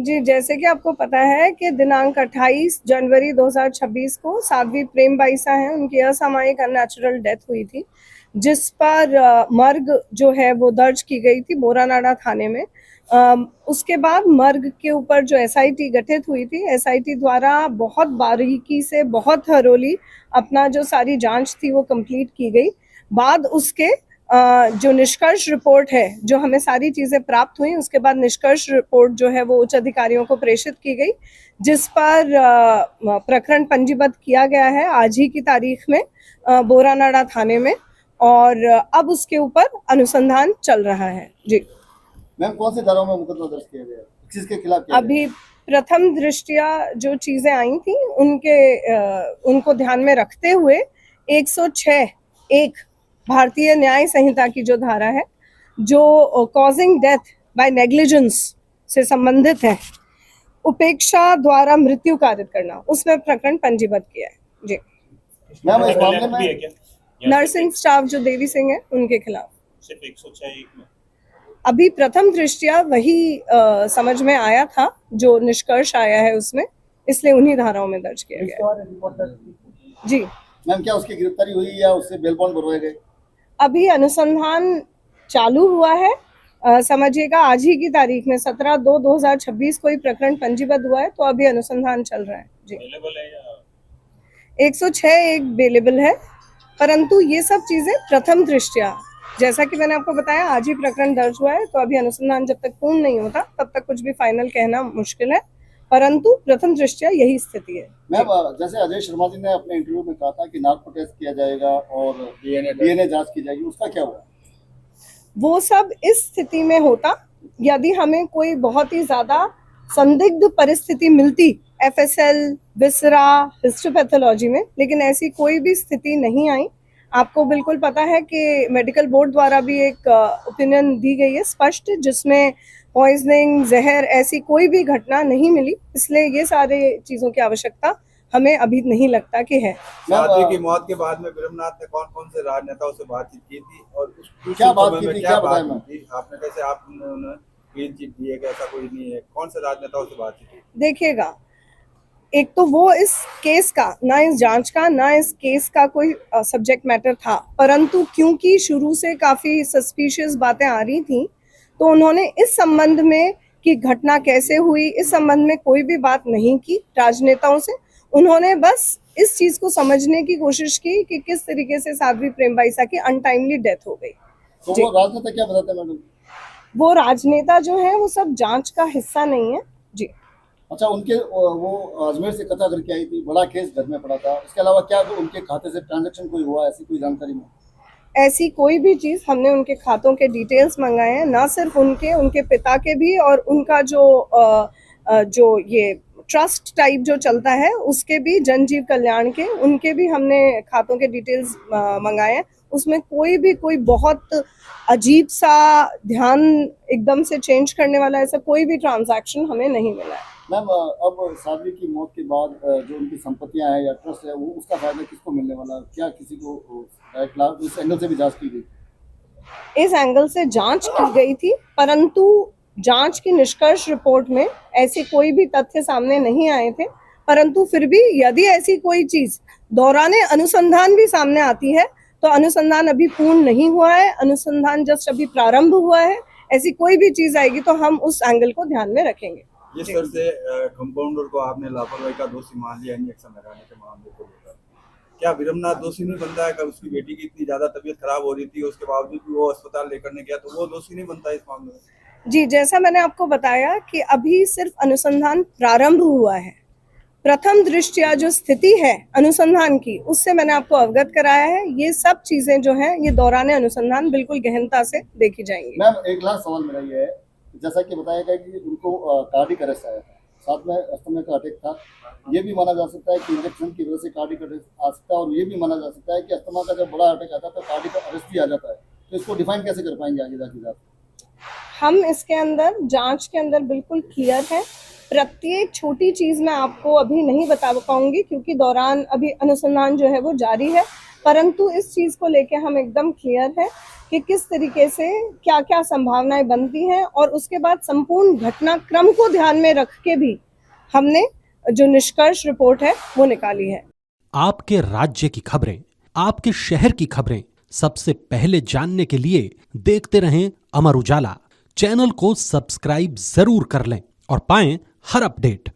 जी, जैसे कि आपको पता है कि दिनांक 28 जनवरी 2026 को साध्वी प्रेमबाईसा हैं, उनकी असामयिक अननेचुरल डेथ हुई थी, जिस पर मर्ग जो है वो दर्ज की गई थी बोरानाडा थाने में। उसके बाद मर्ग के ऊपर जो एसआईटी गठित हुई थी, एसआईटी द्वारा बहुत बारीकी से, बहुत थरोली अपना जो सारी जांच थी वो कंप्लीट की गई। बाद उसके जो निष्कर्ष रिपोर्ट है, जो हमें सारी चीज़ें प्राप्त हुई, उसके बाद निष्कर्ष रिपोर्ट जो है वो उच्च अधिकारियों को प्रेषित की गई, जिस पर प्रकरण पंजीबद्ध किया गया है आज ही की तारीख में बोरानाडा थाने में, और अब उसके ऊपर अनुसंधान चल रहा है। जी मैम, कौन से धाराओं में मुकदमा दर्ज किया गया, किसके खिलाफ किया अभी प्रथम दृष्टया जो चीज़ें आई थी उनको ध्यान में रखते हुए 106(1) भारतीय न्याय संहिता की जो धारा है, जो कॉजिंग डेथ बाय नेग्लिजेंस से संबंधित है, उपेक्षा द्वारा मृत्यु कारित करना, उसमें प्रकरण पंजीबद्ध किया है। जी मैम, इस मामले में नर्सिंग स्टाफ जो देवी सिंह है उनके खिलाफ सिर्फ 106(1) में अभी प्रथम दृष्टया वही समझ में आया था, जो निष्कर्ष आया है उसमें, इसलिए उन्हीं धाराओं में दर्ज किया गया। जी मैम, क्या उसकी गिरफ्तारी हुई या उससे बेल बॉन्ड भरवाए गए? अभी अनुसंधान चालू हुआ है। समझिएगा आज ही की तारीख में 17/2/2026 को ही प्रकरण पंजीबद्ध हुआ है, तो अभी अनुसंधान चल रहा है। जी, 106(1) बेलेबल है, परंतु ये सब चीजें प्रथम दृष्टया, जैसा कि मैंने आपको बताया, आज ही प्रकरण दर्ज हुआ है, तो अभी अनुसंधान जब तक पूर्ण नहीं होता तब तक कुछ भी फाइनल कहना मुश्किल है, परंतु प्रथम दृष्टया यही स्थिति है। मैम, जैसे अजय शर्मा जी ने अपने इंटरव्यू में कहा था कि नार्को टेस्ट किया जाएगा और डीएनए जांच की जाएगी, उसका क्या हुआ? वो सब इस स्थिति में होता यदि हमें कोई बहुत ही ज्यादा संदिग्ध परिस्थिति मिलती एफएसएल, विसरा, हिस्टोपैथोलॉजी में, लेकिन ऐसी कोई भी स्थिति नहीं आई। आपको बिल्कुल पता है कि मेडिकल बोर्ड द्वारा भी एक ओपिनियन दी गई है स्पष्ट, जिसमें पॉइजनिंग, जहर, ऐसी कोई भी घटना नहीं मिली, इसलिए ये सारे चीजों की आवश्यकता हमें अभी नहीं लगता कि है। साध्वी की मौत के बाद में ब्रह्मनाथ ने कौन कौन से राजनेताओं से बातचीत की थी और क्या बात की थी, क्या बताया? आपने कैसे आपने क्लीन चिट दी है कि ऐसा कोई नहीं है, कौन से राजनेताओं से बातचीत की? देखिएगा, एक तो वो इस केस का, ना इस जांच का, ना इस केस का कोई सब्जेक्ट मैटर था, परंतु क्योंकि शुरू से काफी सस्पिशियस बातें आ रही थी, तो उन्होंने इस संबंध में कि घटना कैसे हुई, इस संबंध में कोई भी बात नहीं की राजनेताओं से। उन्होंने बस इस चीज को समझने की कोशिश की कि किस तरीके से साध्वी प्रेमबाईसा की अनटाइमली डेथ हो गई। तो वो राजनेता क्या बताते हैं मैडम? वो राजनेता जो है वो सब जांच का हिस्सा नहीं है। जी, अच्छा, उनके वो अजमेर से कथा करके आई थी, बड़ा केस घर में पड़ा था, इसके अलावा क्या उनके खाते से ट्रांजैक्शन कोई हुआ, ऐसी कोई जानकारी में? ऐसी कोई भी चीज, हमने उनके खातों के डिटेल्स मंगाए हैं, ना सिर्फ उनके पिता के भी, और उनका जो ये ट्रस्ट टाइप जो चलता है उसके भी, जनजीव कल्याण के, उनके भी हमने खातों के डिटेल्स मंगाए हैं। उसमें कोई बहुत अजीब सा, ध्यान एकदम से चेंज करने वाला ऐसा कोई भी ट्रांजैक्शन हमें नहीं मिला है। मैम, अब साध्वी की मौत के बाद जो उनकी संपत्तियां हैं या ट्रस्ट है, वो उसका फायदा किसको मिलने वाला है? क्या किसी को इस एंगल से भी जांच की गई? इस एंगल से जांच की गई थी, परंतु जांच की निष्कर्ष रिपोर्ट में ऐसे कोई भी तथ्य सामने नहीं आए थे, परंतु फिर भी यदि ऐसी कोई चीज दौरान अनुसंधान भी सामने आती है, तो अनुसंधान अभी पूर्ण नहीं हुआ है, अनुसंधान जस्ट अभी प्रारंभ हुआ है, ऐसी कोई भी चीज आएगी तो हम उस एंगल को ध्यान में रखेंगे। जिस तरह से कंपाउंडर को आपने लापरवाही का दोषी मान लिया इंजेक्शन लगाने के मामले को लेकर, क्या ब्रह्मनाथ दोषी नहीं बनता है? कब उसकी बेटी की इतनी ज्यादा तबीयत खराब हो रही थी, उसके बावजूद भी वो अस्पताल लेकर नहीं गया, तो वो दोषी नहीं बनता इस मामले में? जी, जैसा मैंने आपको बताया कि अभी सिर्फ अनुसंधान प्रारंभ हुआ है, प्रथम दृष्टया जो स्थिति है अनुसंधान की, उससे मैंने आपको अवगत कराया है। ये सब चीजें जो हैं ये दौरान अनुसंधान बिल्कुल गहनता से देखी जाएंगी। मैम, एक लास्ट सवाल मेरा ये है, जैसा कि बताया गया कि उनको कार्डिक अरेस्ट आया था, साथ में अस्थमा का अटैक था, ये भी माना जा सकता है कि इंजेक्शन की वजह से कार्डिक अरेस्ट आ सकता है, और ये भी माना जा सकता है कि अस्थमा का जब बड़ा अटैक आता है तो कार्डिक अरेस्ट भी आ जाता है, तो इसको डिफाइन कैसे कर पाएंगे आगे जाके? हम इसके अंदर, जांच के अंदर बिल्कुल क्लियर है, प्रत्येक छोटी चीज मैं आपको अभी नहीं बता पाऊंगी क्योंकि दौरान अभी अनुसंधान जो है वो जारी है, परंतु इस चीज को लेके हम एकदम क्लियर है कि किस तरीके से क्या क्या संभावनाएं बनती हैं, और उसके बाद संपूर्ण घटनाक्रम को ध्यान में रख के भी हमने जो निष्कर्ष रिपोर्ट है वो निकाली है। आपके राज्य की खबरें, आपके शहर की खबरें सबसे पहले जानने के लिए देखते रहें अमर उजाला। चैनल को सब्सक्राइब जरूर कर लें और पाएं हर अपडेट।